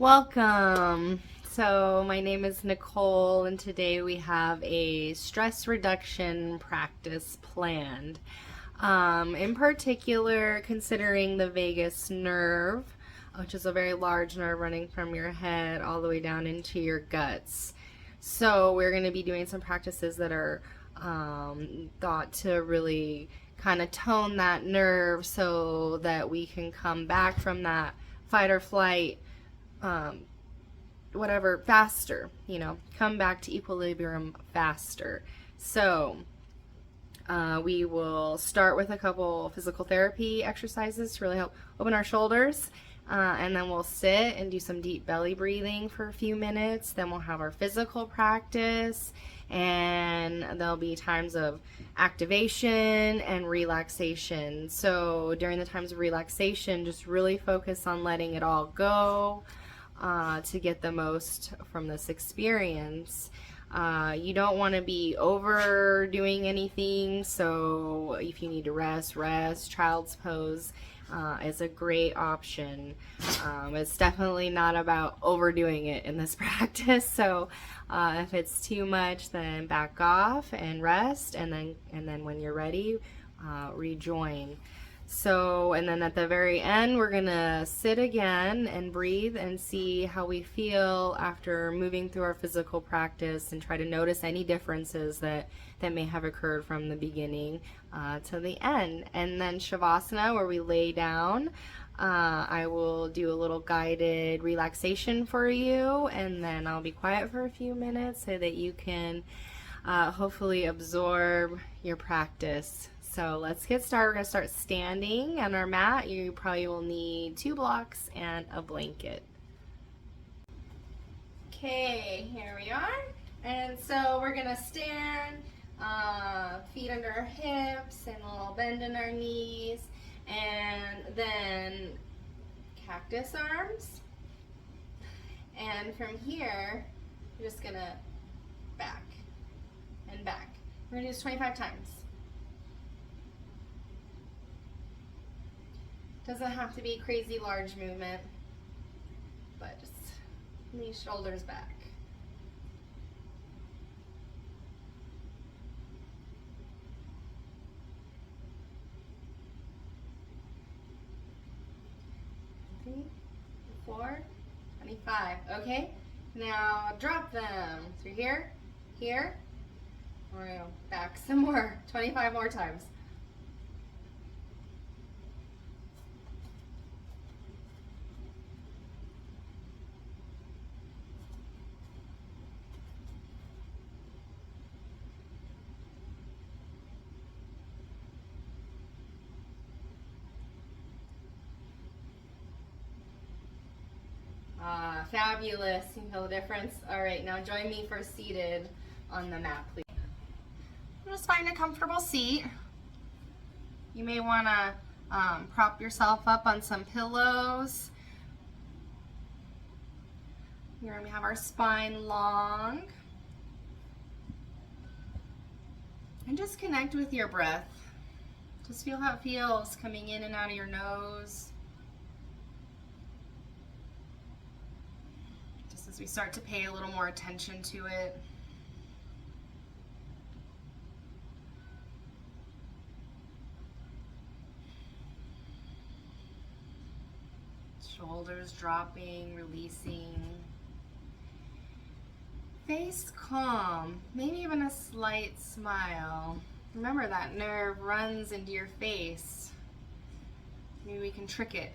Welcome. So, my name is Nicole, and today we have a stress reduction practice planned. In particular, considering the vagus nerve, which is a very large nerve running from your head all the way down into your guts. So, we're going to be doing some practices that are thought to really kind of tone that nerve so that we can come back from that fight or flight whatever faster, come back to equilibrium faster. So we will start with a couple physical therapy exercises to really help open our shoulders. And then we'll sit and do some deep belly breathing for a few minutes. Then we'll have our physical practice, and there'll be times of activation and relaxation. So during the times of relaxation, just really focus on letting it all go to get the most from this experience. You don't want to be overdoing anything, so if you need to rest. Child's pose is a great option. It's definitely not about overdoing it in this practice, so if it's too much, then back off and rest, and then when you're ready, rejoin. So, and then at the very end, we're gonna sit again and breathe and see how we feel after moving through our physical practice, and try to notice any differences that may have occurred from the beginning to the end. And then Shavasana, where we lay down, I will do a little guided relaxation for you, and then I'll be quiet for a few minutes so that you can hopefully absorb your practice. So let's get started. We're going to start standing on our mat. You probably will need 2 blocks and a blanket. Okay, here we are. And so we're going to stand, feet under our hips, and a little bend in our knees, and then cactus arms. And from here, we're just going to back and back. We're going to do this 25 times. Doesn't have to be crazy large movement, but just knee, shoulders back. Three, 4, 25. Okay, now drop them through here, here. We're going to back some more, 25 more times. Fabulous. You feel the difference? All right, now join me for seated on the mat, please. Just find a comfortable seat. You may want to prop yourself up on some pillows. We're going to have our spine long. And just connect with your breath. Just feel how it feels coming in and out of your nose. As we start to pay a little more attention to it. Shoulders dropping, releasing. Face calm, maybe even a slight smile. Remember, that nerve runs into your face. Maybe we can trick it.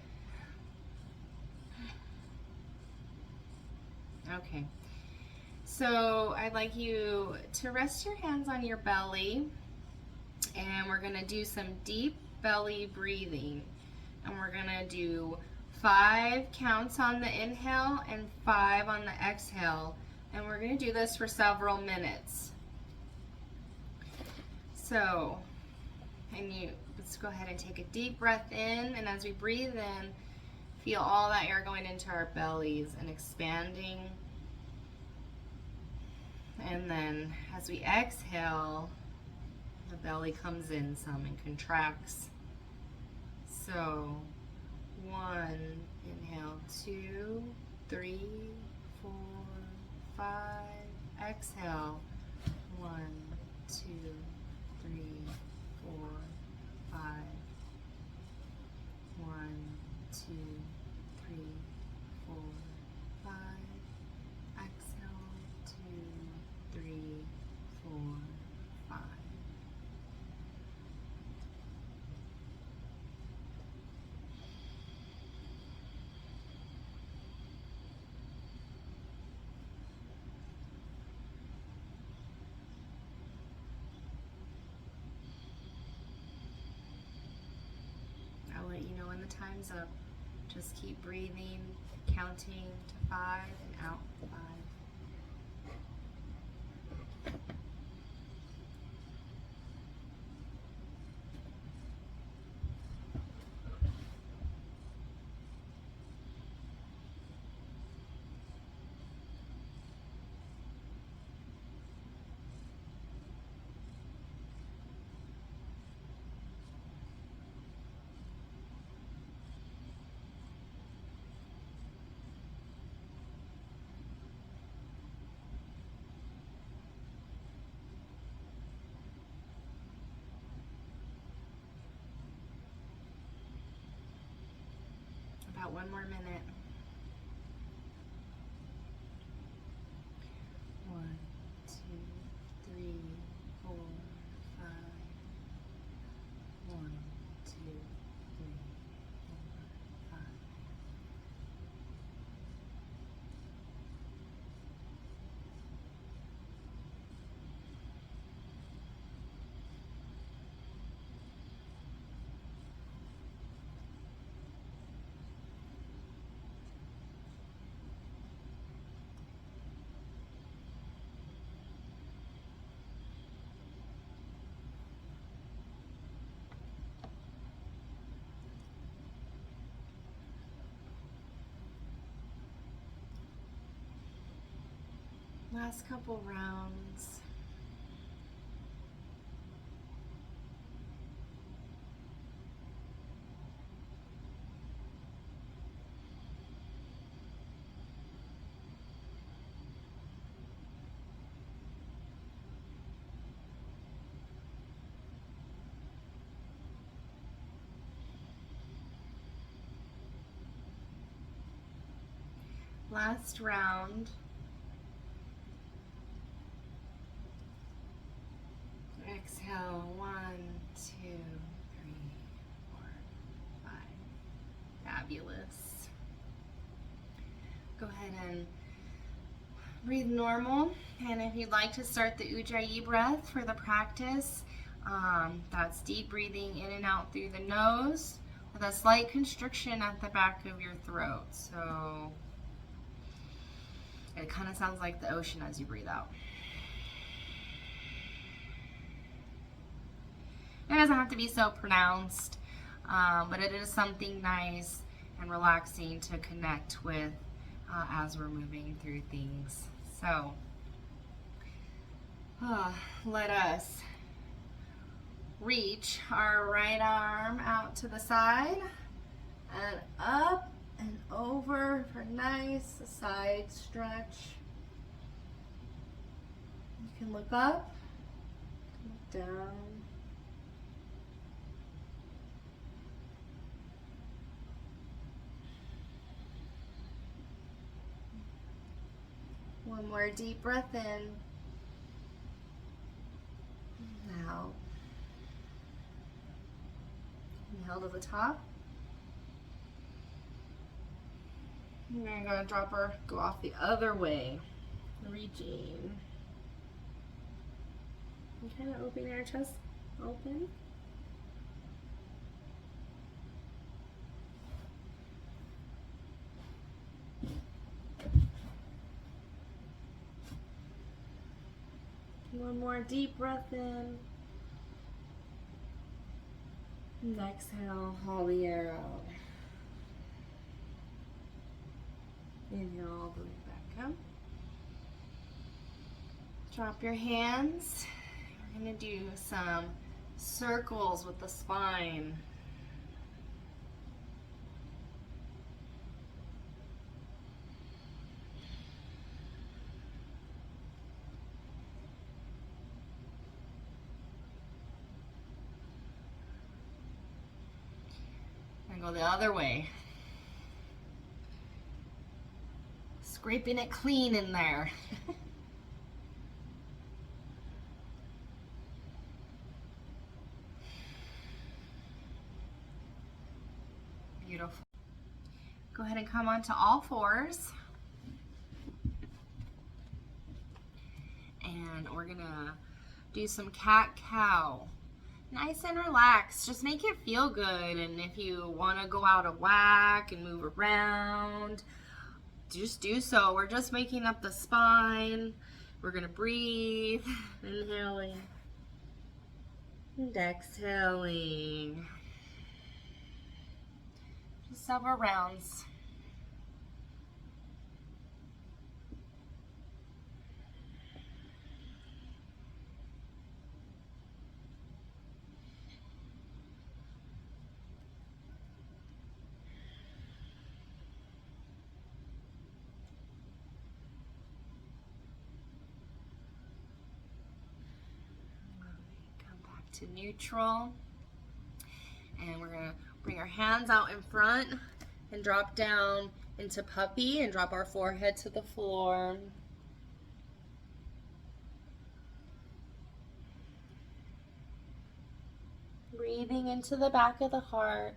Okay, so I'd like you to rest your hands on your belly, and we're going to do some deep belly breathing, and we're going to do 5 counts on the inhale and 5 on the exhale, and we're going to do this for several minutes. So, let's go ahead and take a deep breath in, and as we breathe in, feel all that air going into our bellies and expanding. And then as we exhale, the belly comes in some and contracts. So 1, inhale, 2, 3, 4, 5. Exhale. 1, 2, 3, 4, 5. 1, 2, 3, 4, 5. Exhale. 2, 3, 4, 5. I'll let you know when the time's up. Just keep breathing, counting to 5 and out 5. About 1 more minute. 1, 2, 3, 4, 5. 1, 2, 3, 4, 5. Last couple rounds. Last round. Exhale, 1, 2, 3, 4, 5. Fabulous. Go ahead and breathe normal. And if you'd like to start the Ujjayi breath for the practice, that's deep breathing in and out through the nose with a slight constriction at the back of your throat. So it kind of sounds like the ocean as you breathe out. It doesn't have to be so pronounced, but it is something nice and relaxing to connect with as we're moving through things. So let us reach our right arm out to the side and up and over for a nice side stretch. You can look up, look down. One more deep breath in. Out. Inhale to the top. And we're going to drop her, go off the other way. Reaching. And kind of opening our chest open. One more deep breath in. And exhale, haul the air out. Inhale all the way back up. Drop your hands. We're going to do some circles with the spine. And go the other way. Scraping it clean in there. Beautiful. Go ahead and come onto all fours. And we're gonna do some cat-cow. Nice and relaxed. Just make it feel good. And if you want to go out of whack and move around, just do so. We're just waking up the spine. We're gonna breathe. Inhaling and exhaling. Just several rounds. To neutral, and we're gonna bring our hands out in front and drop down into puppy and drop our forehead to the floor. Breathing into the back of the heart.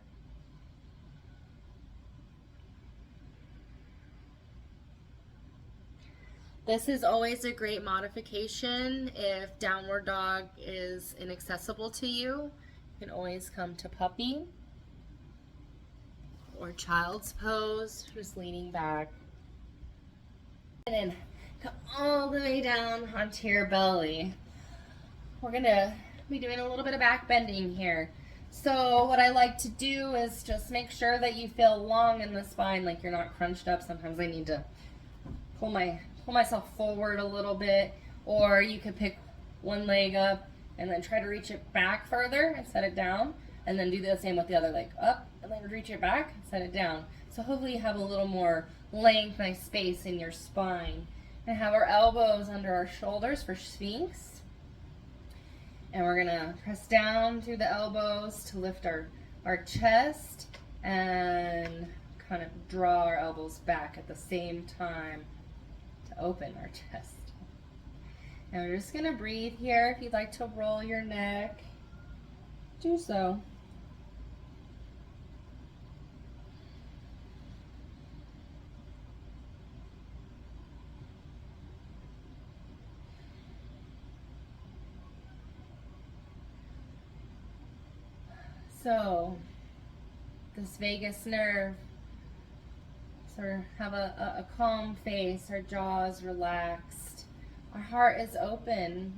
This is always a great modification. If downward dog is inaccessible to you, you can always come to puppy or child's pose, just leaning back. And then come all the way down onto your belly. We're gonna be doing a little bit of back bending here. So what I like to do is just make sure that you feel long in the spine, like you're not crunched up. Sometimes I need to pull myself forward a little bit, or you could pick one leg up and then try to reach it back further and set it down, and then do the same with the other leg, up and then reach it back and set it down. So hopefully you have a little more length, nice space in your spine. And have our elbows under our shoulders for Sphinx, and we're gonna press down through the elbows to lift our chest and kind of draw our elbows back at the same time to open our chest. And we're just gonna breathe here. If you'd like to roll your neck, do so. So, this vagus nerve, sort of have a calm face, our jaw is relaxed, our heart is open,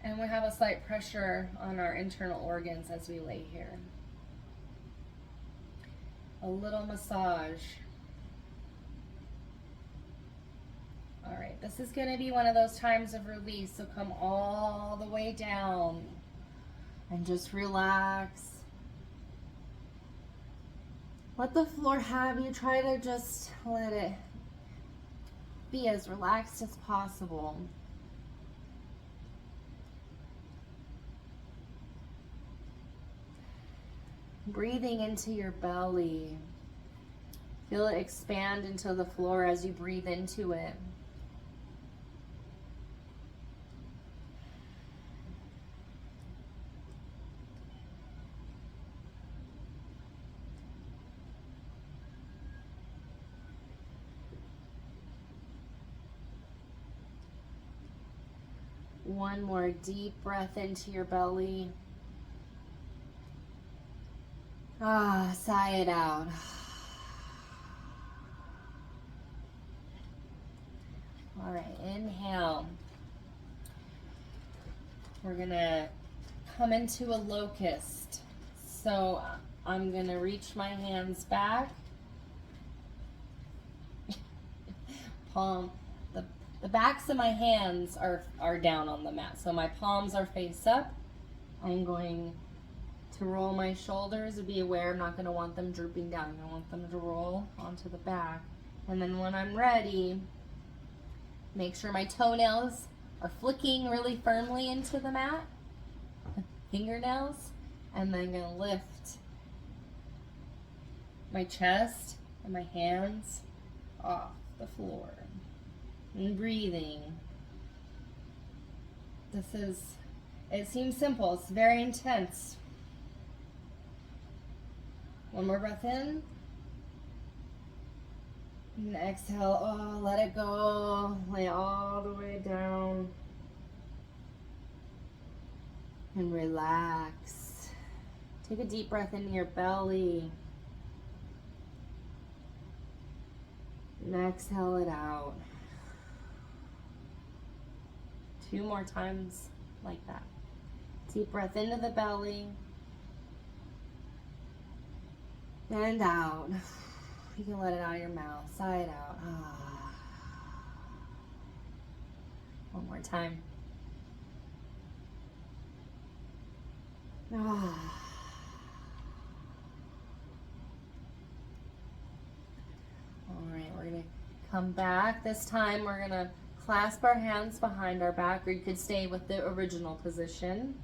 and we have a slight pressure on our internal organs as we lay here. A little massage. All right, this is going to be one of those times of release, so come all the way down and just relax. Let the floor have you. Try to just let it be as relaxed as possible. Breathing into your belly. Feel it expand into the floor as you breathe into it. One more deep breath into your belly. Sigh it out. All right, inhale. We're gonna come into a locust. So I'm gonna reach my hands back. The backs of my hands are down on the mat, so my palms are face up. I'm going to roll my shoulders. Be aware, I'm not going to want them drooping down. I want them to roll onto the back. And then when I'm ready, make sure my toenails are flicking really firmly into the mat, fingernails, and then I'm going to lift my chest and my hands off the floor. And breathing. It seems simple. It's very intense. One more breath in. And exhale. Oh, let it go. Lay all the way down. And relax. Take a deep breath into your belly. And exhale it out. 2 more times like that. Deep breath into the belly. And out. You can let it out of your mouth. Sigh it out. Ah. One more time. Ah. All right, we're going to come back. This time we're going to clasp our hands behind our back, or you could stay with the original position.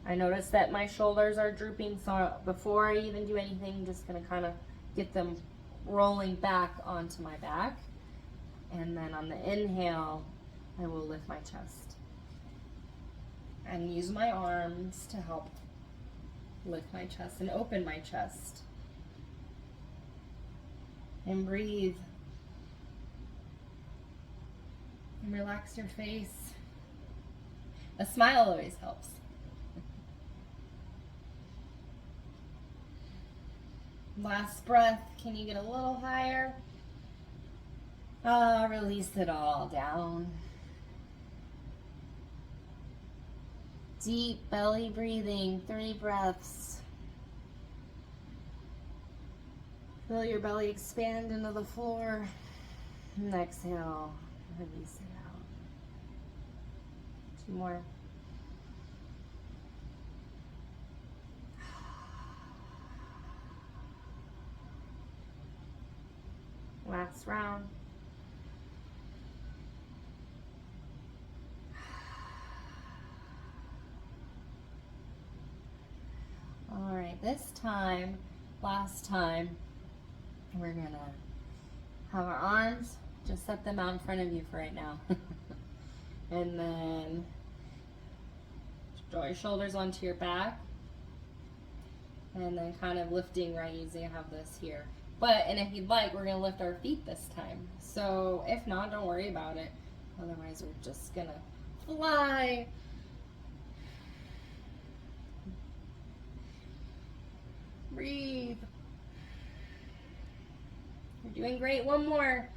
I notice that my shoulders are drooping, so before I even do anything, I'm just going to kind of get them rolling back onto my back. And then on the inhale, I will lift my chest. And use my arms to help lift my chest and open my chest. And breathe. And relax your face. A smile always helps. Last breath. Can you get a little higher? Release it all down. Deep belly breathing. 3 breaths. Feel your belly expand into the floor. And exhale. Release it out. 2 more. Last round. All right, this time, last time, we're gonna have our arms, just set them out in front of you for right now. And then draw your shoulders onto your back. And then kind of lifting, right, easy. I have this here. And if you'd like, we're gonna lift our feet this time. So if not, don't worry about it. Otherwise, we're just gonna fly. Breathe. You're doing great. One more.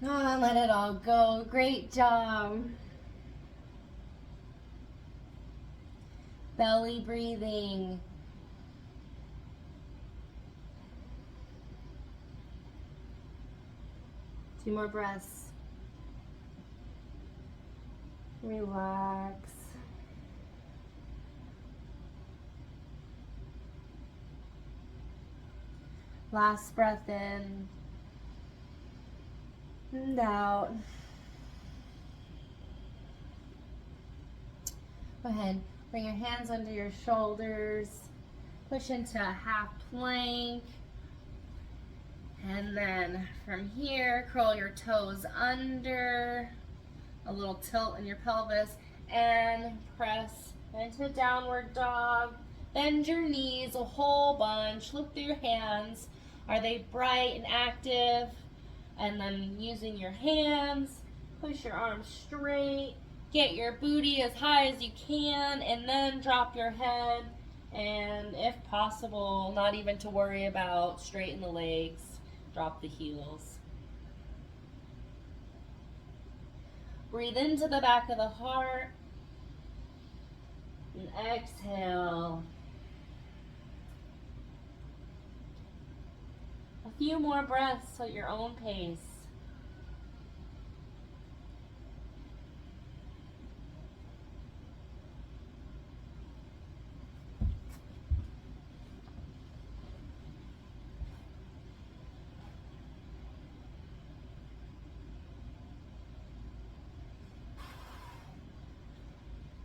Oh, let it all go. Great job. Belly breathing. Two more breaths. Relax. Last breath in and out. Go ahead, bring your hands under your shoulders, push into a half plank, and then from here, curl your toes under, a little tilt in your pelvis, and press into downward dog. Bend your knees a whole bunch, lift your hands. Are they bright and active? And then using your hands, push your arms straight, get your booty as high as you can, and then drop your head. And if possible, not even to worry about, straighten the legs, drop the heels. Breathe into the back of the heart, and exhale. A few more breaths at your own pace.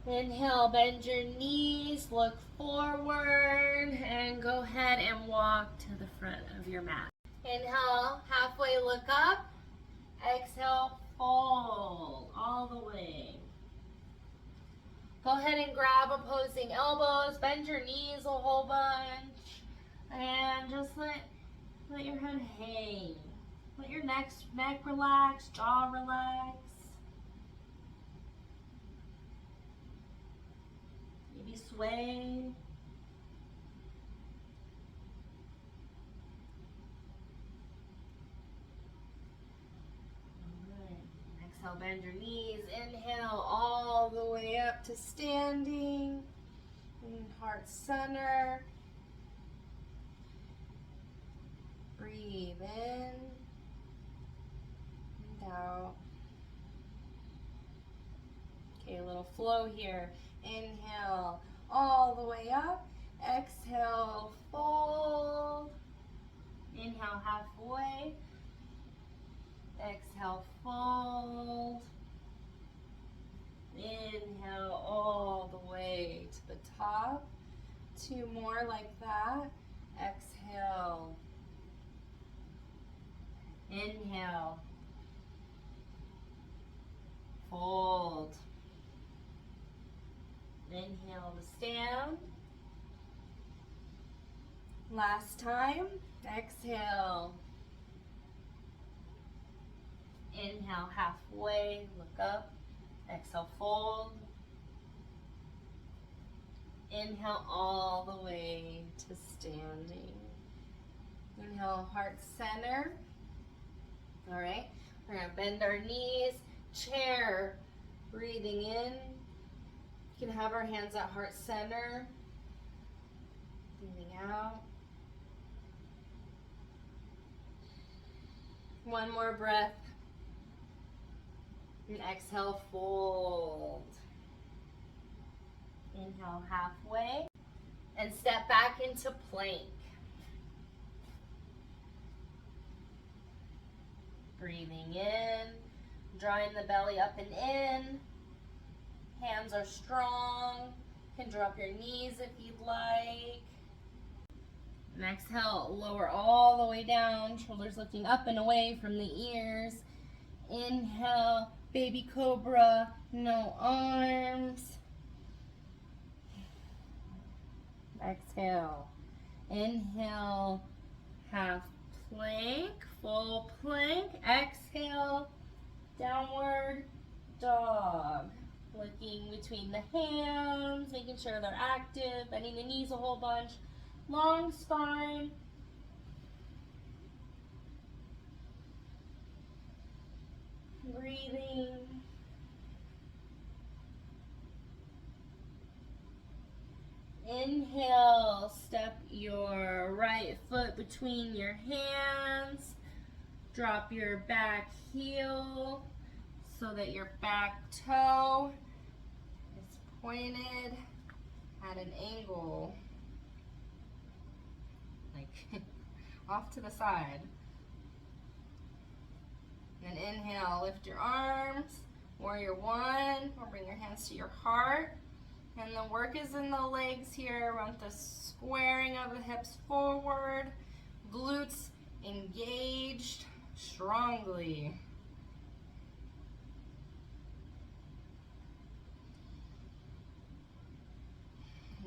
Inhale, bend your knees, look forward, and go ahead and walk to the front of your mat. Inhale, halfway look up. Exhale, fold all the way. Go ahead and grab opposing elbows, bend your knees a whole bunch, and just let your head hang. Let your neck relax, jaw relax. Maybe sway. Exhale, bend your knees. Inhale all the way up to standing. And heart center. Breathe in and out. Okay, a little flow here. Inhale all the way up. Exhale, fold. Inhale halfway. Exhale, fold. Inhale all the way to the top. 2 more like that. Exhale. Inhale. Fold. Inhale to stand. Last time. Exhale. Inhale halfway, look up. Exhale, fold. Inhale all the way to standing. Inhale, heart center. All right, we're gonna bend our knees, chair, breathing in. You can have our hands at heart center. Breathing out. One more breath. And exhale, fold. Inhale halfway. And step back into plank. Breathing in, drawing the belly up and in. Hands are strong. You can drop your knees if you'd like. And exhale, lower all the way down, shoulders lifting up and away from the ears. Inhale, baby cobra, no arms. Exhale. Inhale, half plank, full plank. Exhale, downward dog. Looking between the hands, making sure they're active, bending the knees a whole bunch. Long spine. Breathing. Inhale, step your right foot between your hands. Drop your back heel so that your back toe is pointed at an angle, like off to the side. And inhale, lift your arms, warrior 1, or bring your hands to your heart. And the work is in the legs here. We want the squaring of the hips forward, glutes engaged strongly.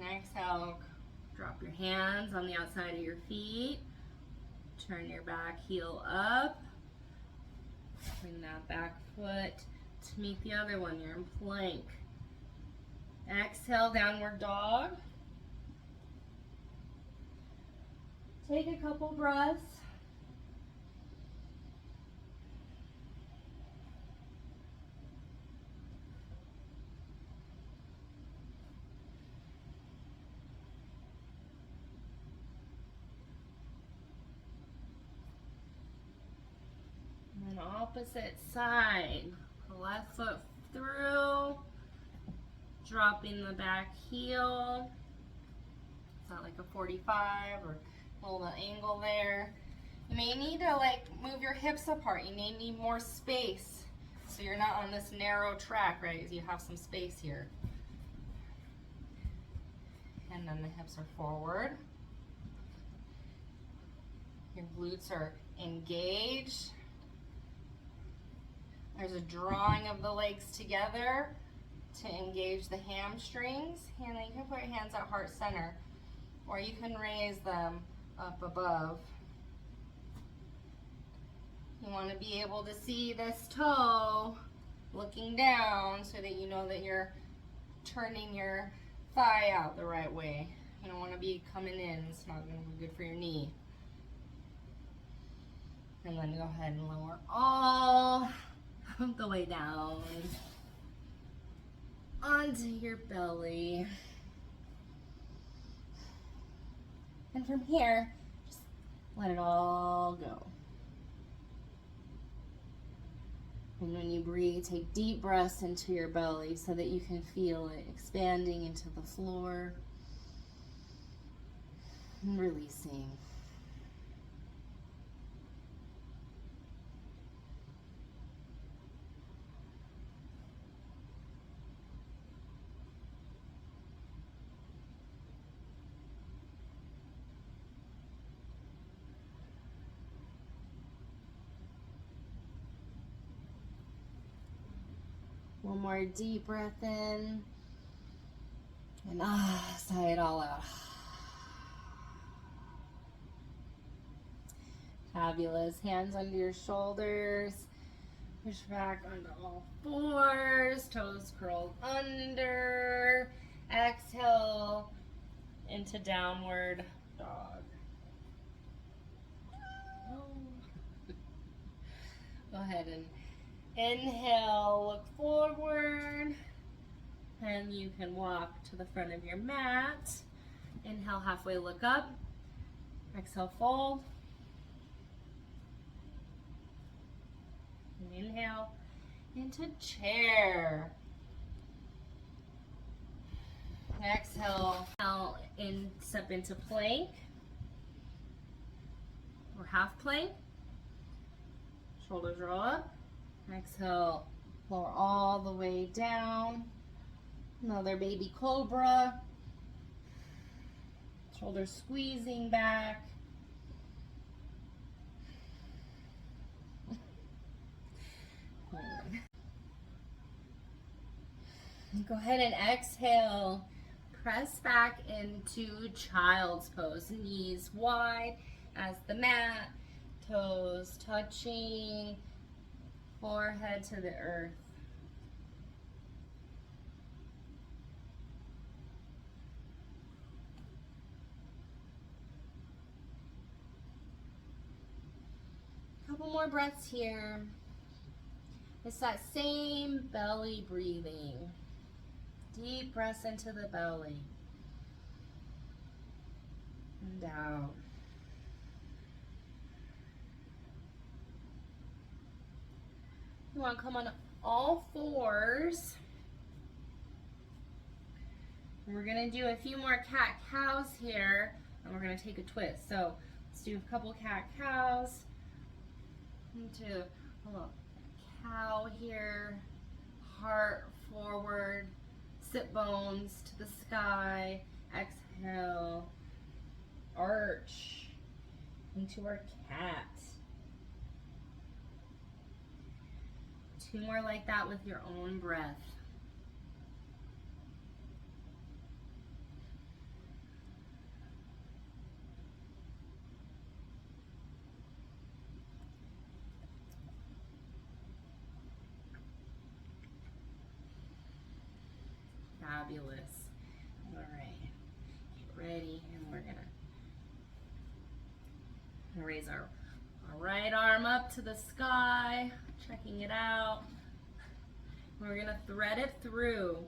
And exhale, drop your hands on the outside of your feet. Turn your back heel up. Bring that back foot to meet the other one. You're in plank. Exhale, downward dog. Take a couple breaths. And then opposite side. Left foot through. Dropping the back heel. It's not like a 45 or a little angle there. You may need to move your hips apart. You may need more space so you're not on this narrow track, right? You have some space here. and then the hips are forward. Your glutes are engaged. There's a drawing of the legs together to engage the hamstrings. And then you can put your hands at heart center, or you can raise them up above. You want to be able to see this toe looking down so that you know that you're turning your thigh out the right way. You don't want to be coming in. It's not going to be good for your knee. And then go ahead and lower all the way down onto your belly. And from here, just let it all go. And when you breathe, take deep breaths into your belly so that you can feel it expanding into the floor and releasing. One more deep breath in, and sigh it all out. Fabulous. Hands under your shoulders. Push back onto all fours. Toes curled under. Exhale into downward dog. Go ahead and inhale, look forward, and you can walk to the front of your mat. Inhale, halfway look up. Exhale, fold. And inhale into chair. Exhale, and step into plank or half plank. Shoulders roll up. Exhale, lower all the way down. Another baby cobra. Shoulders squeezing back. Go ahead and exhale. Press back into child's pose. Knees wide as the mat. Toes touching. Forehead to the earth. Couple more breaths here. It's that same belly breathing. Deep breaths into the belly. And out. You want to come on all fours. And we're going to do a few more cat-cows here, and we're going to take a twist. So let's do a couple cat-cows. Into a little cow here. Heart forward. Sit bones to the sky. Exhale. Arch into our cat. Two more like that with your own breath. Fabulous. All right, get ready, and we're gonna raise our right arm up to the sky, checking it out. We're gonna thread it through.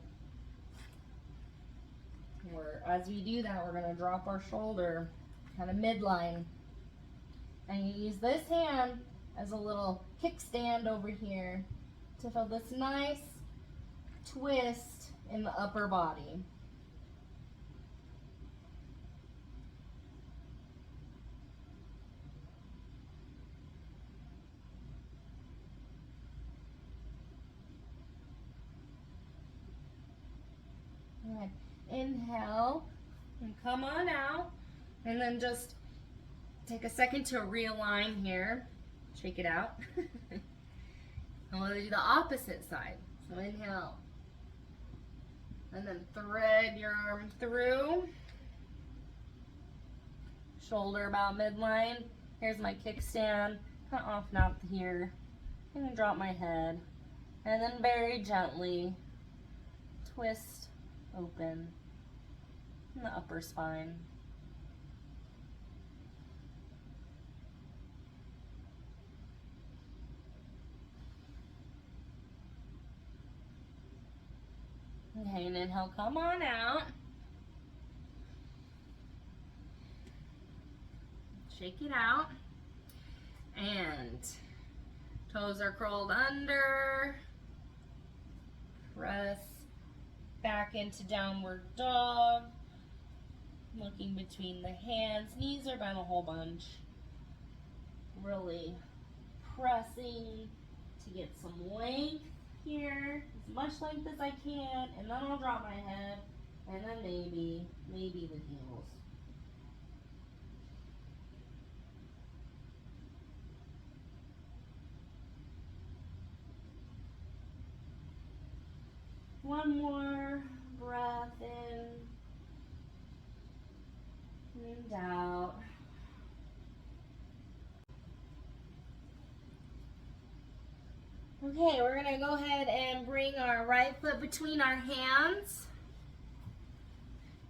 As we do that, we're gonna drop our shoulder kind of midline. And you use this hand as a little kickstand over here to feel this nice twist in the upper body. Good. Inhale, And come on out. And then just take a second to realign here. Shake it out. And we'll do the opposite side. So inhale. And then thread your arm through. Shoulder about midline. Here's my kickstand. Kind of off out here. I'm going to drop my head. And then very gently twist open in the upper spine. Okay, and inhale, come on out. Shake it out. And toes are curled under. Press back into downward dog. Looking between the hands. Knees are bent a whole bunch. Really pressing to get some length here. As much length as I can. And then I'll drop my head. And then maybe the heels. One more breath in and out. Okay, we're gonna go ahead and bring our right foot between our hands.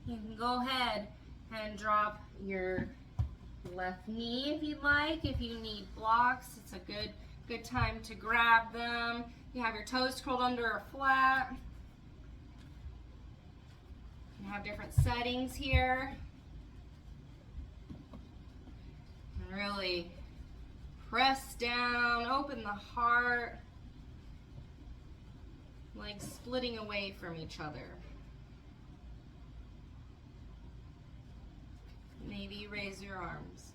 You can go ahead and drop your left knee if you'd like. If you need blocks, it's a good time to grab them. You have your toes curled under or flat. You have different settings here. And really press down, open the heart, legs splitting away from each other. Maybe you raise your arms.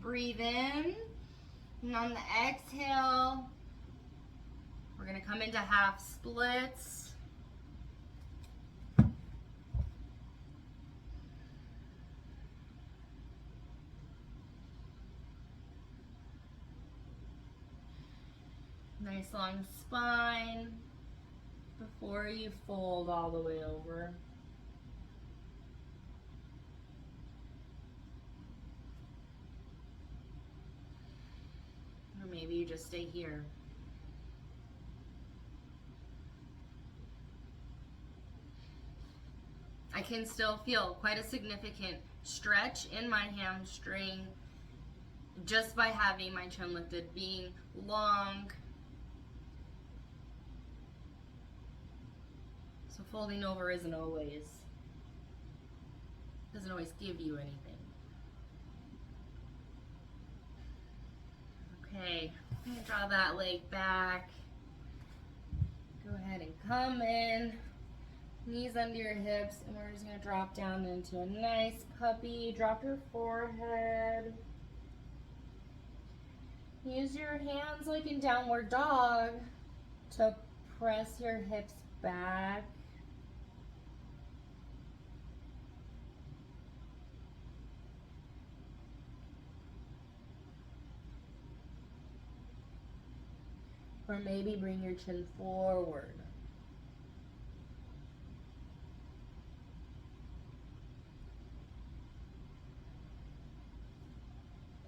Breathe in, and on the exhale, we're going to come into half splits. Nice long spine before you fold all the way over. Or maybe you just stay here. I can still feel quite a significant stretch in my hamstring just by having my chin lifted, being long. So folding over doesn't always give you anything. Okay, I'm gonna draw that leg back. Go ahead and come in, knees under your hips, and we're just gonna drop down into a nice puppy. Drop your forehead. Use your hands like in downward dog to press your hips back. Or maybe bring your chin forward.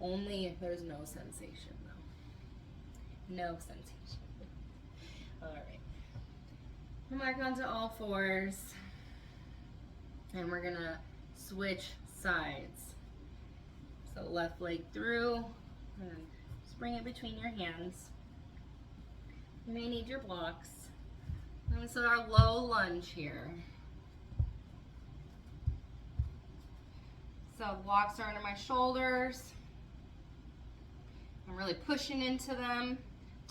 Only if there's no sensation, though. No sensation. All right. Come back onto all fours. And we're going to switch sides. So left leg through. And just bring it between your hands. You may need your blocks. And so our low lunge here. So blocks are under my shoulders. I'm really pushing into them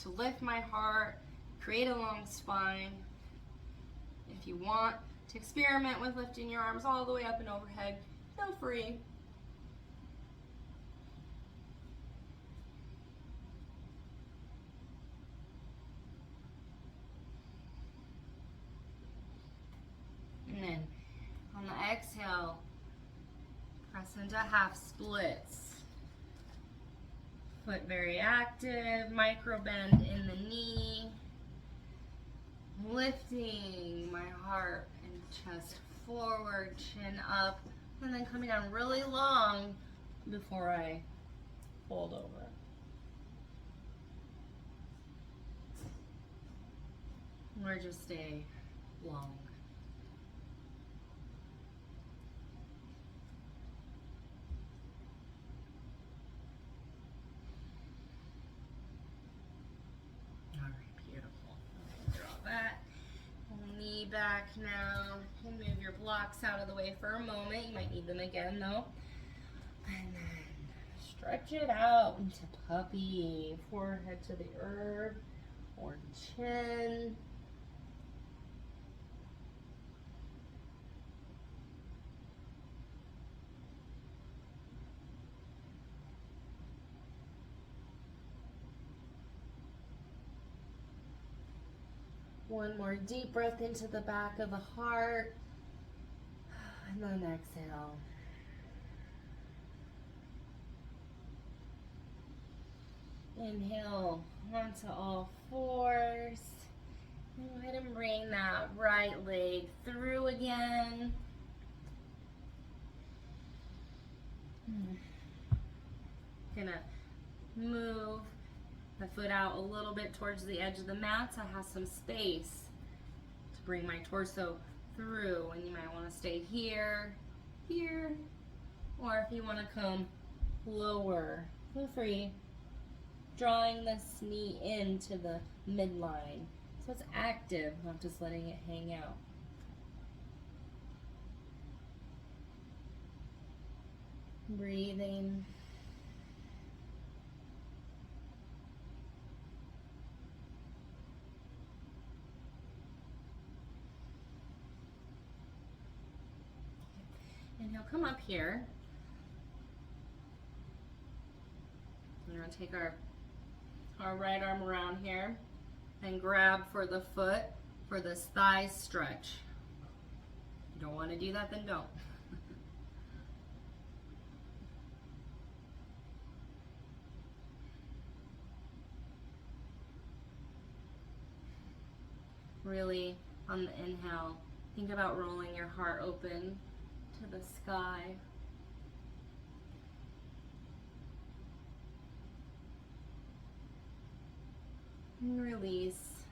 to lift my heart, create a long spine. If you want to experiment with lifting your arms all the way up and overhead, feel free. into half splits. Foot very active, micro bend in the knee. Lifting my heart and chest forward, chin up, and then coming down really long before I fold over. Or just stay long. All right, beautiful. Draw that. Knee back now. You can move your blocks out of the way for a moment. You might need them again though. And then stretch it out into puppy. Forehead to the earth or chin. One more deep breath into the back of the heart. And then exhale. Inhale onto all fours. Go ahead and bring that right leg through again. Gonna move the foot out a little bit towards the edge of the mat so I have some space to bring my torso through. And you might want to stay here, here, or if you want to come lower, feel free. Drawing this knee into the midline so it's active, not just letting it hang out. Breathing. And he'll come up here. We're going to take our right arm around here and grab for the foot for this thigh stretch. If you don't want to do that, then don't. Really, on the inhale, think about rolling your heart open to the sky. And release.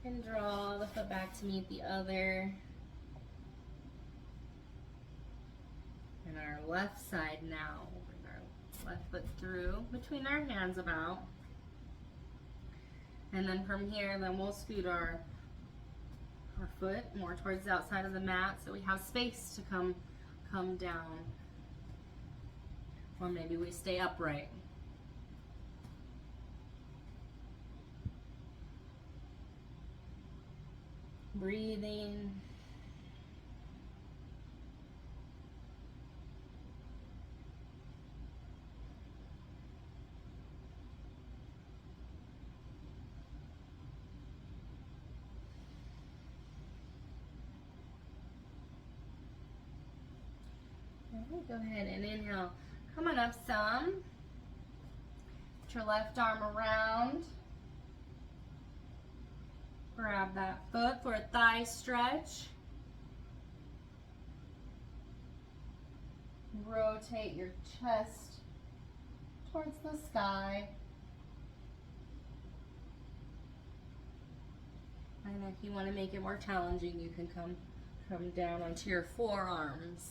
And draw the foot back to meet the other. And our left side now. We'll bring our left foot through between our hands about. And then from here, then we'll scoot our foot more towards the outside of the mat so we have space to come down. Or maybe we stay upright. Breathing. Go ahead and inhale. Come on up some. Put your left arm around. Grab that foot for a thigh stretch. Rotate your chest towards the sky. And if you want to make it more challenging, you can come down onto your forearms.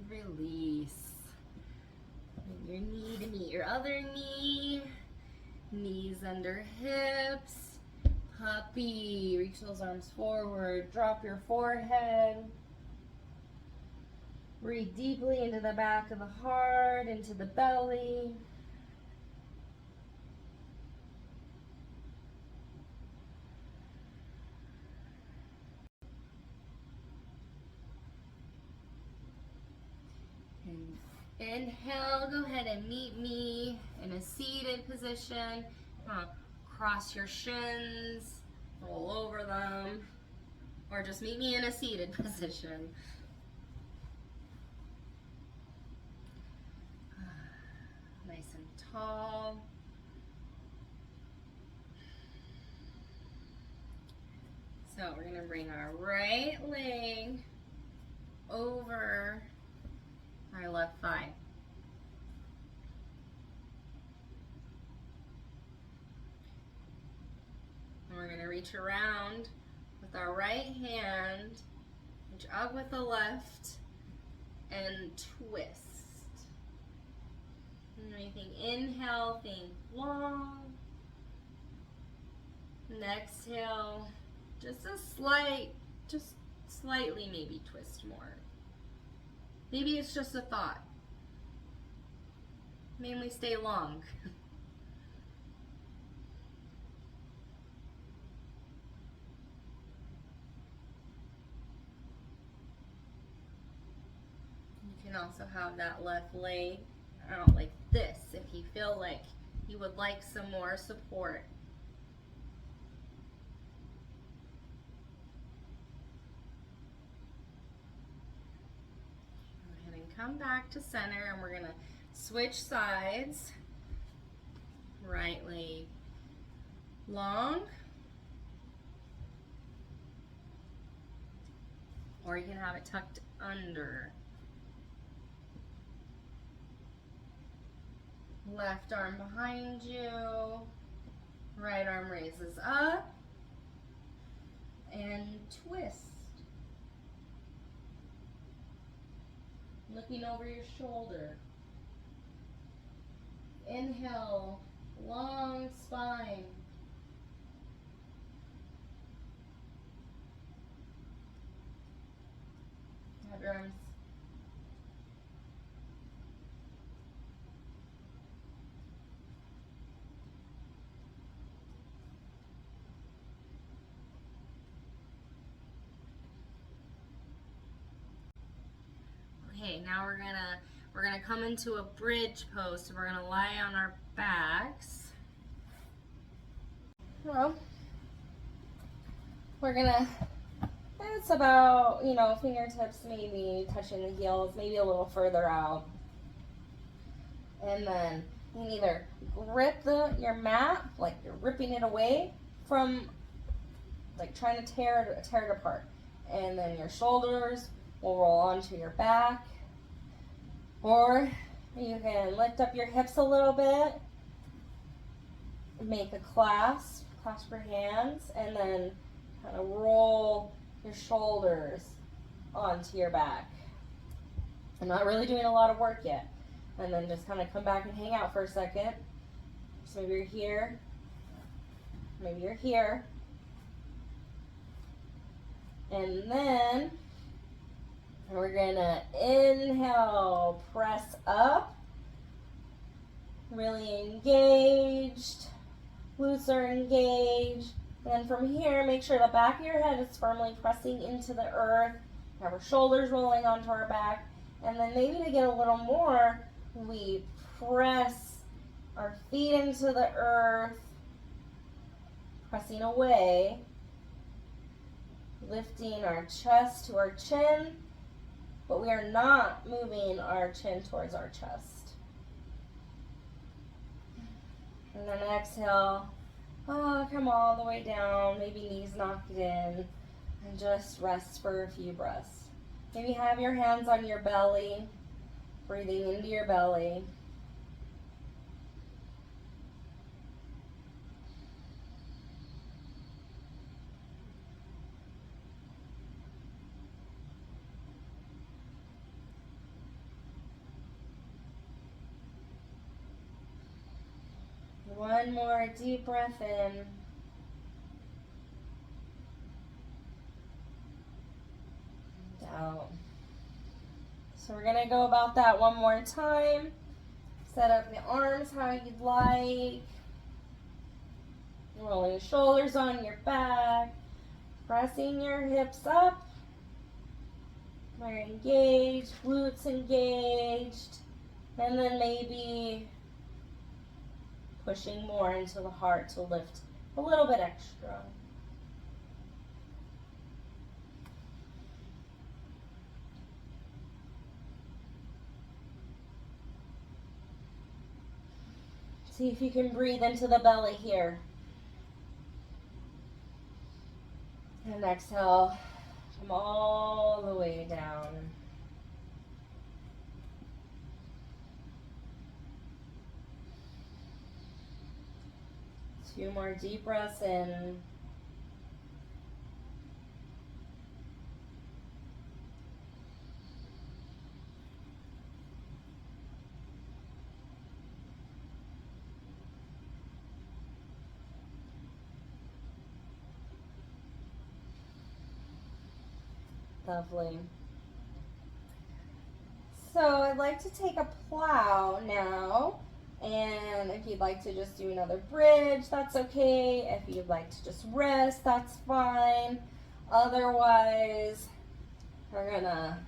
Release. Bring your knee to meet your other knee. Knees under hips. Puppy. Reach those arms forward. Drop your forehead. Breathe deeply into the back of the heart, into the belly. And Inhale, go ahead and meet me in a seated position. Cross your shins, roll over them, or just meet me in a seated position. Nice and tall. So we're going to bring our right leg over our left thigh. And we're going to reach around with our right hand, reach up with the left, and twist. And when you think inhale, think long. And exhale, just slightly maybe twist more. Maybe it's just a thought. Mainly stay long. You can also have that left leg out like this if you feel like you would like some more support. Go ahead and come back to center, and we're going to switch sides. Right leg long, or you can have it tucked under. Left arm behind you, right arm raises up, and twist. Looking over your shoulder. Inhale, long spine. Have your arms. Okay, now we're gonna come into a bridge pose. So we're gonna lie on our backs. Well, we're gonna, it's about, fingertips maybe touching the heels, maybe a little further out. And then you can either grip your mat, like you're ripping it away from, like trying to tear it apart. And then your shoulders will roll onto your back. Or you can lift up your hips a little bit, make a clasp your hands, and then kind of roll your shoulders onto your back. I'm not really doing a lot of work yet. And then just kind of come back and hang out for a second. So maybe you're here, maybe you're here. And then we're gonna inhale, press up, really engaged, glutes are engaged. And then from here, make sure the back of your head is firmly pressing into the earth. We have our shoulders rolling onto our back. And then maybe to get a little more, we press our feet into the earth, pressing away, lifting our chest to our chin, but we are not moving our chin towards our chest. And then exhale, come all the way down, maybe knees knocked in, and just rest for a few breaths. Maybe have your hands on your belly, breathing into your belly. One more deep breath in. And out. So we're going to go about that one more time. Set up the arms how you'd like. Rolling the shoulders on your back. Pressing your hips up. We're engaged, glutes engaged. And then maybe pushing more into the heart to lift a little bit extra. See if you can breathe into the belly here. And exhale, come all the way down. Two more deep breaths in. Lovely. So I'd like to take a plow now, and if you'd like to just do another bridge, that's okay. If you'd like to just rest, that's fine. Otherwise, we're gonna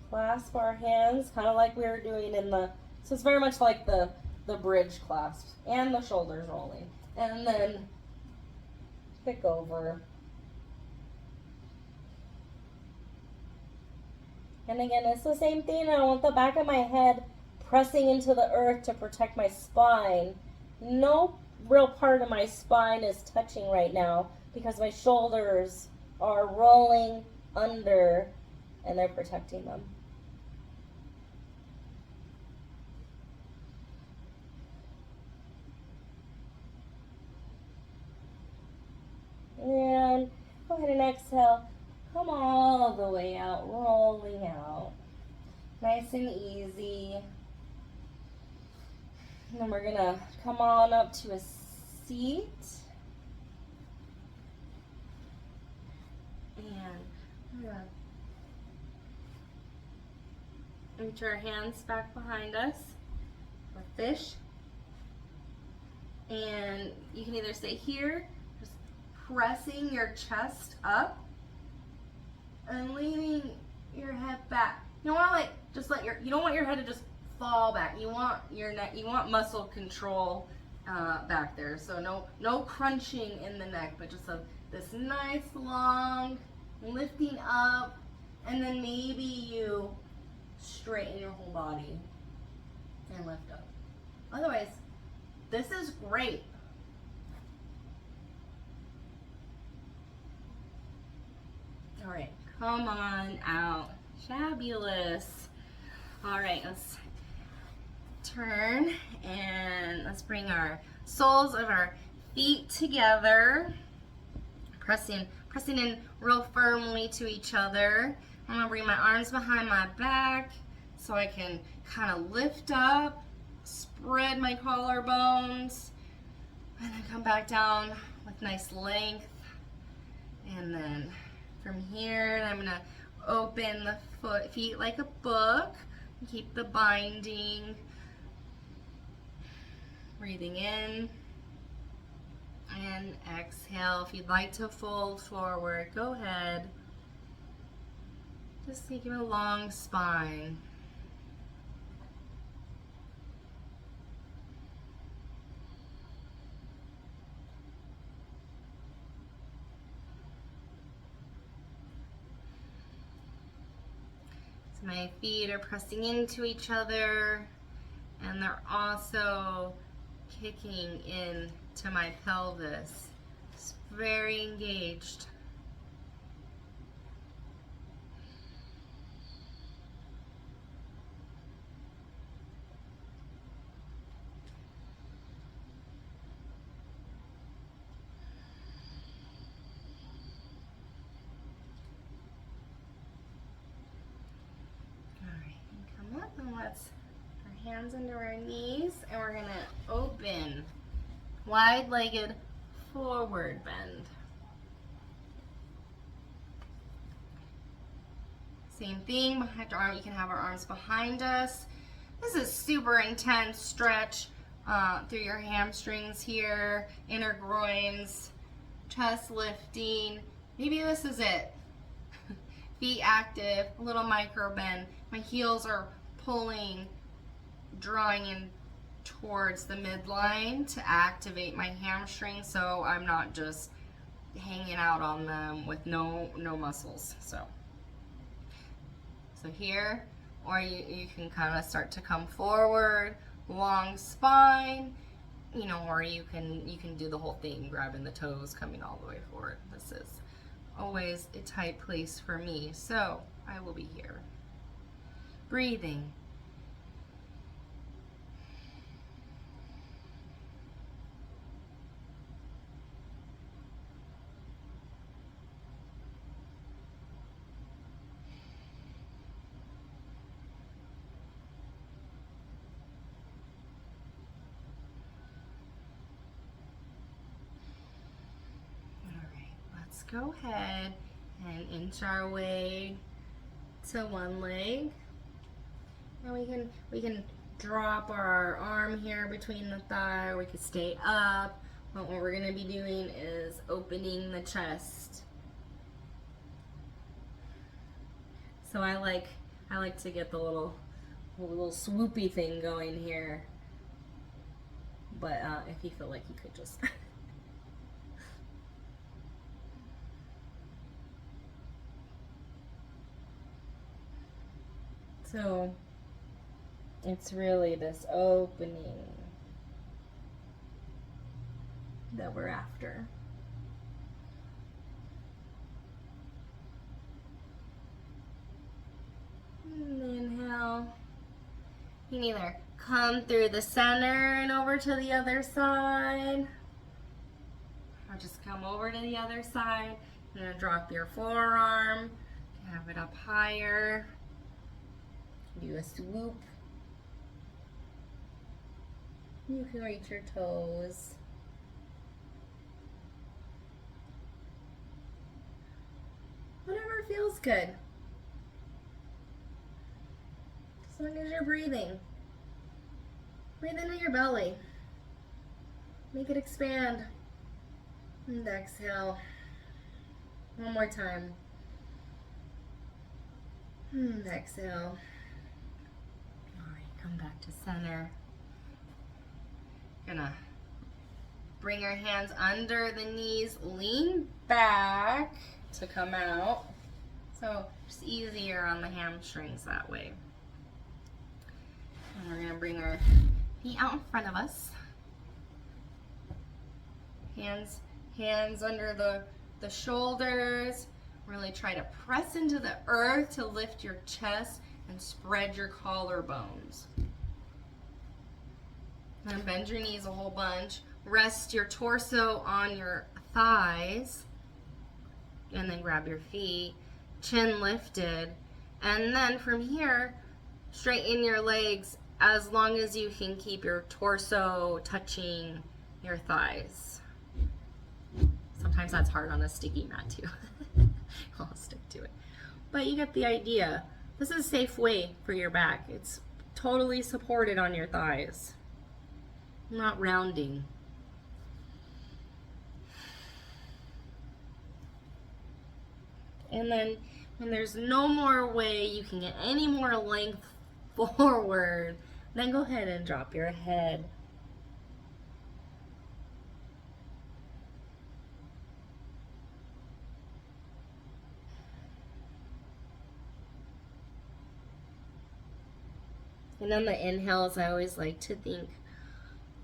clasp our hands, kind of like we were doing in the, so it's very much like the bridge clasp, and the shoulders rolling. And then kick over. And again, it's the same thing. I want the back of my head pressing into the earth to protect my spine. No real part of my spine is touching right now because my shoulders are rolling under and they're protecting them. And go ahead and exhale. Come all the way out, rolling out. Nice and easy. And then we're gonna come on up to a seat. And we're gonna reach our hands back behind us for fish. And you can either stay here, just pressing your chest up and leaning your head back. You don't want to you don't want your head to just fall back. You want your neck, you want muscle control back there. So no crunching in the neck, but just this nice long lifting up, and then maybe you straighten your whole body and lift up. Otherwise, this is great. All right. Come on out. Fabulous. All right, let's turn and let's bring our soles of our feet together. Pressing in real firmly to each other. I'm gonna bring my arms behind my back so I can kind of lift up, spread my collarbones, and then come back down with nice length. And then from here, I'm gonna open the feet like a book. Keep the binding. Breathing in and exhale. If you'd like to fold forward, go ahead. Just taking a long spine. My feet are pressing into each other, and they're also kicking into my pelvis. It's very engaged. Let's our hands under our knees, and we're gonna open wide-legged forward bend. Same thing, behind our arm, you can have our arms behind us. This is super intense stretch through your hamstrings here, inner groins, chest lifting. Maybe this is it. Feet active, a little micro bend. My heels are pulling, drawing in towards the midline to activate my hamstrings, so I'm not just hanging out on them with no muscles. So here, or you can kind of start to come forward, long spine, you know, or you can do the whole thing, grabbing the toes, coming all the way forward. This is always a tight place for me, so I will be here. Breathing. Let's go ahead and inch our way to one leg. And we can drop our arm here between the thigh, or we could stay up. But what we're gonna be doing is opening the chest. So I like to get the little swoopy thing going here. But if you feel like you could just So it's really this opening that we're after. And inhale. You can either come through the center and over to the other side, or just come over to the other side. You're gonna drop your forearm, have it up higher. Do a swoop. You can reach your toes. Whatever feels good. As long as you're breathing. Breathe into your belly. Make it expand. And exhale. One more time. And exhale. Come back to center. Gonna bring your hands under the knees, lean back to come out. So just easier on the hamstrings that way. And we're gonna bring our feet out in front of us. Hands under the shoulders. Really try to press into the earth to lift your chest and spread your collarbones. Then bend your knees a whole bunch. Rest your torso on your thighs. And then grab your feet. Chin lifted. And then from here, straighten your legs as long as you can keep your torso touching your thighs. Sometimes that's hard on a sticky mat too. I'll stick to it. But you get the idea. This is a safe way for your back. It's totally supported on your thighs. Not rounding. And then when there's no more way you can get any more length forward, then go ahead and drop your head. And on the inhales, I always like to think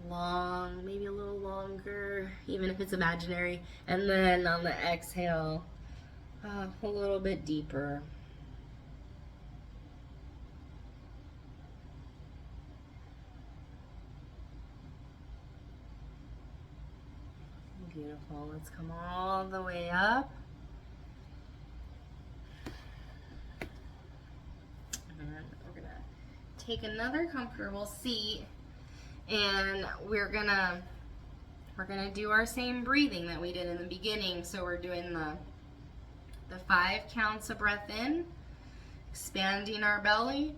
long, maybe a little longer, even if it's imaginary. And then on the exhale, a little bit deeper. Beautiful. Let's come all the way up. And we're gonna take another comfortable seat, and we're gonna do our same breathing that we did in the beginning. So we're doing the 5 counts of breath in, expanding our belly,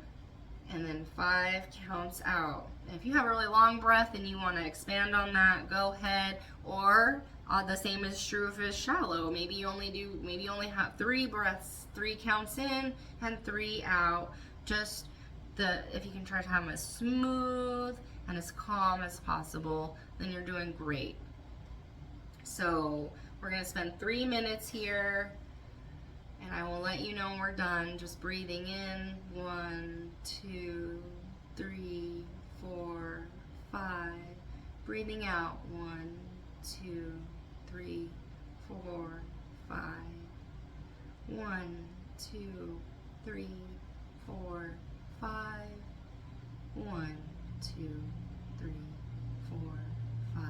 and then 5 counts out. If you have a really long breath and you want to expand on that, go ahead. Or the same is true if it's shallow. Maybe you only have 3 breaths, 3 counts in and 3 out. Just if you can try to have them as smooth and as calm as possible, then you're doing great. So we're going to spend 3 minutes here, and I will let you know when we're done. Just breathing in, 1, 2, 3, 4, 5. Breathing out, 1, 2, 3, 4, 5. 1, 2, 3, 4, 5. 1, 2, 3, 4, 5.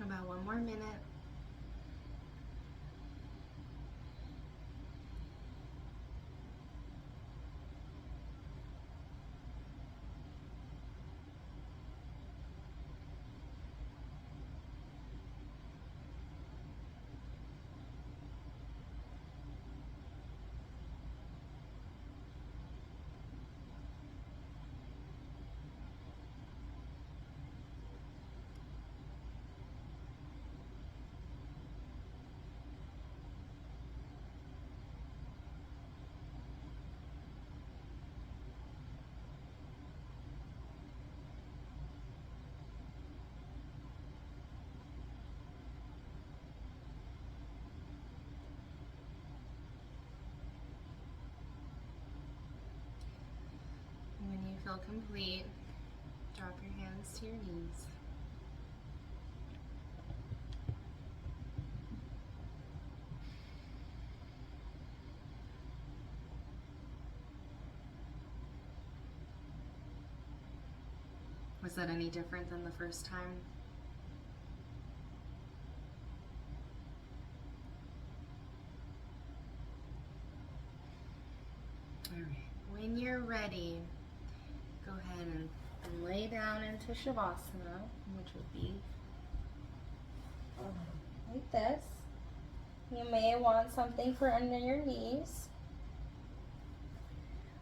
About 1 more minute. When you feel complete, drop your hands to your knees. Was that any different than the first time? All right. When you're ready, go ahead and lay down into Shavasana, which would be like this. You may want something for under your knees,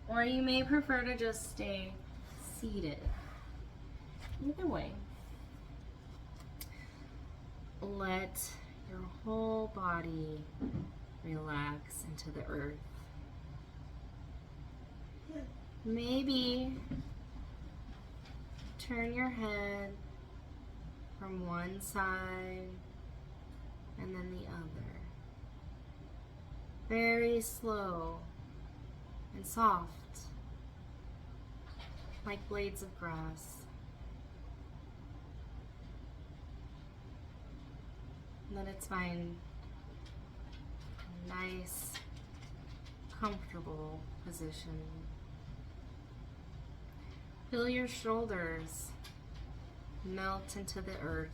or you may prefer to just stay seated. Either way, let your whole body relax into the earth. Maybe turn your head from one side and then the other. Very slow and soft, like blades of grass. Let it find a nice, comfortable position. Feel your shoulders melt into the earth.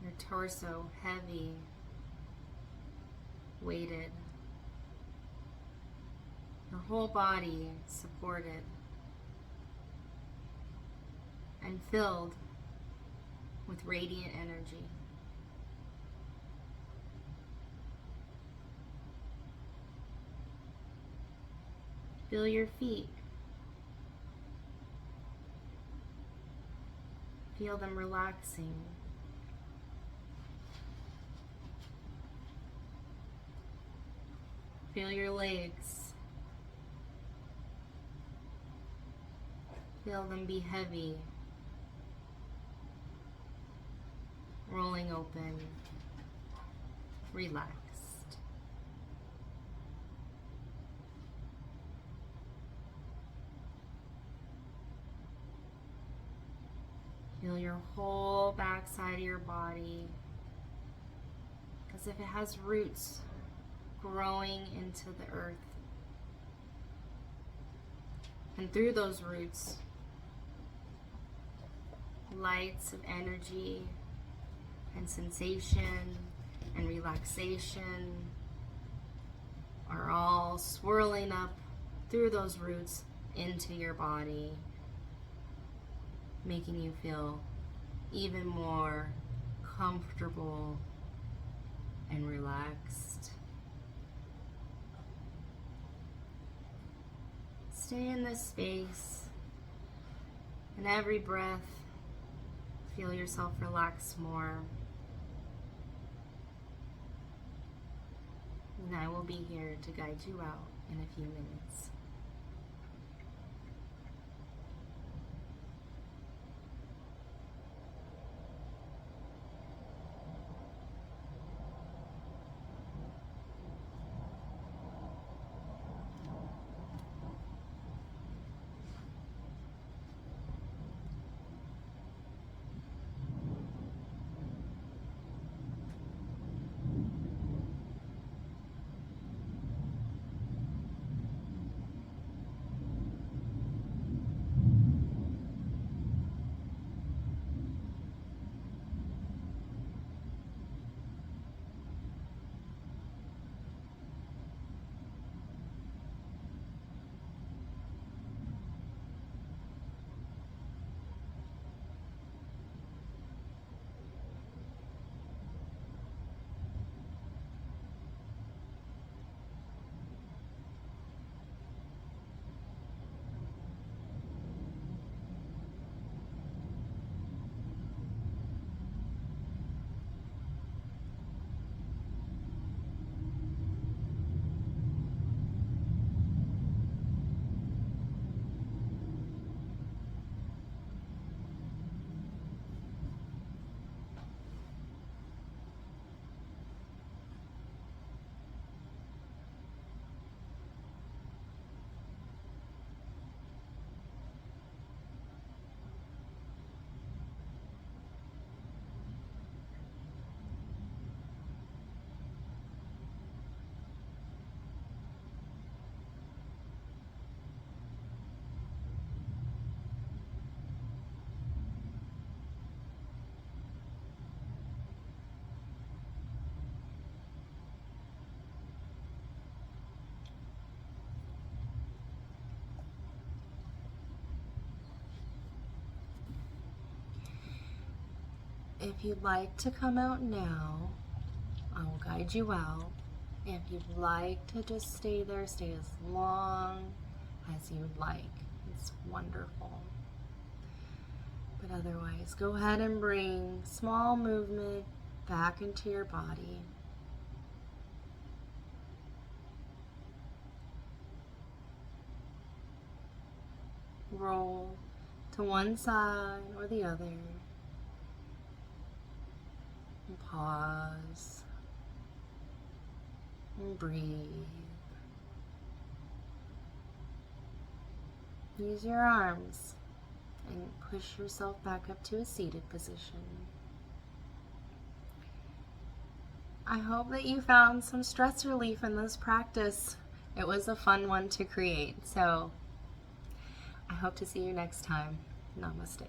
Your torso heavy, weighted. Your whole body supported and filled with radiant energy. Feel your feet. Feel them relaxing. Feel your legs. Feel them be heavy rolling open, relaxed. Feel your whole backside of your body as if it has roots growing into the earth. And through those roots, lights of energy and sensation and relaxation are all swirling up through those roots into your body, making you feel even more comfortable and relaxed. Stay in this space, and every breath, feel yourself relax more. And I will be here to guide you out in a few minutes. If you'd like to come out now, I will guide you out. If you'd like to just stay there, stay as long as you'd like. It's wonderful. But otherwise, go ahead and bring small movement back into your body. Roll to one side or the other. And pause. And breathe. Use your arms and push yourself back up to a seated position. I hope that you found some stress relief in this practice. It was a fun one to create, so I hope to see you next time. Namaste.